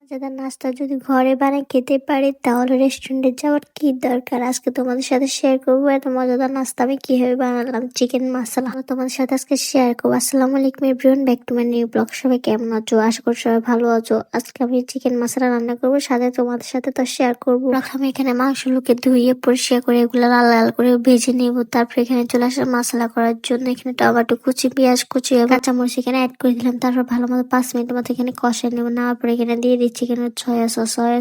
মজাদার নাস্তা যদি ঘরে বানায় খেতে পারি তাহলে রেস্টুরেন্টে যাওয়ার কি দরকার। আজকে তোমাদের সাথে শেয়ার করবো এত মজাদার নাস্তা আমি কিভাবে বানালাম। চিকেন মশলা তোমাদের সাথে আজকে শেয়ার করবো। আসসালামু আলাইকুম everyone, back to my new blog. সবাই কেমন আছো? আশা করি সবাই ভালো আছো। আজকে আমি চিকেন মশলা রান্না করবো, সাথে তোমাদের সাথে তো শেয়ার করবো। প্রথমে এখানে মাংসগুলোকে ধুয়ে পরিষ্কার করে এগুলো লাল লাল করে ভেজে নিব। তারপর এখানে চলে আসলাম মশলা করার জন্য। এখানে টমেটো কুচি, পেঁয়াজ কুচি, কাঁচামরিচ এখানে অ্যাড করে দিলাম। তারপর ভালো মতো 5 মিনিট মতো এখানে কষাই নেবো। নেওয়ার পরে এখানে দিয়ে দিচ্ছি এখানে সয়া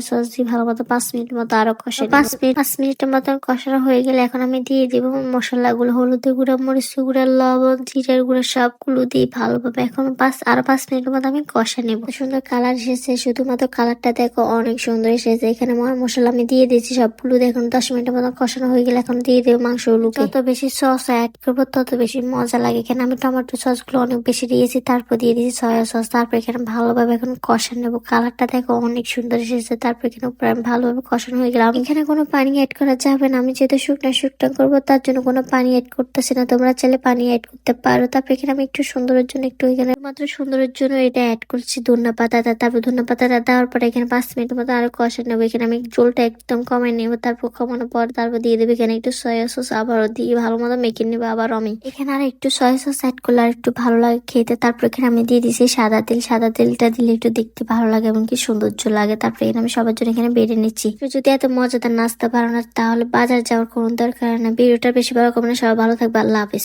সস দিয়ে ভালো মতো 5 মিনিট মতো আরো কষাই 5 মিনিটের মতো কষানো হয়ে গেলে এখন আমি দিয়ে দিব মশলাগুলো, হলুদের গুঁড়া, মরিচের গুঁড়া, লবণ, জিরার গুঁড়া সবগুলো দিয়ে ভালোভাবে এখন 5 মিনিটের মতো আমি কষা নেব। সুন্দর কালার এসেছে, শুধুমাত্র কালারটা দেখো অনেক সুন্দর এসেছে। এখানে মশলা আমি দিয়ে দিচ্ছি সবগুলো। দেখুন 10 মিনিটের মতো কষানো হয়ে গেলে এখন দিয়ে দেবো মাংসগুলো। যত বেশি সস অ্যাড করবো তত বেশি মজা লাগে। এখানে আমি টমেটো সস গুলো অনেক বেশি দিয়েছি, তারপর দিয়ে দিয়েছি সয়া সস। তারপর এখানে ভালোভাবে এখন কষা নেবো। কালারটা দেখো অনেক সুন্দর এসেছে। তারপর এখানে উপরে আমি ভালোভাবে কষানো হয়ে গেলাম। এখানে কোনো পানি অ্যাড করা যাবে না, আমি যেহেতু শুকনা করবো তার জন্য কোনো পানি অ্যাড করতেছি না। তোমরা চাইলে পানি অ্যাড করতে পারো। তারপর এখানে আমি একটু সুন্দরের জন্য একটু এখানে মাত্র সুন্দরের জন্য এটা অ্যাড করছি ধনিয়া পাতা। তারপর ধনিয়া পাতাটা দেওয়ার পরে এখানে 5 মিনিটের মতো আরো কষা নেবো। এখানে আমি জলটা একদম কমাই নেবো। তারপর কমানোর পর তারপর দিয়ে দেবো এখানে একটু সয়া সস, আবারও দিয়ে ভালো মতো মেখে নেবো। আবার আমি এখানে আর একটু সয়া সস অ্যাড করলে আর একটু ভালো লাগে খেতে। তারপর এখানে আমি দিয়ে দিয়েছি সাদা তেল। সাদা তেলটা দিলে একটু দেখতে ভালো লাগে এবং কি সৌন্দর্য লাগে। তারপরে এখানে আমি সবার জন্য এখানে বেড়ে নিচ্ছি। যদি এত মজাদার নাস্তা বানানোর তাহলে বাজার যাওয়ার কোনো দরকার না। ভিডিওটা বেশি বড় করবো না, সবাই ভালো থাকবে। আল্লাহ হাফেজ।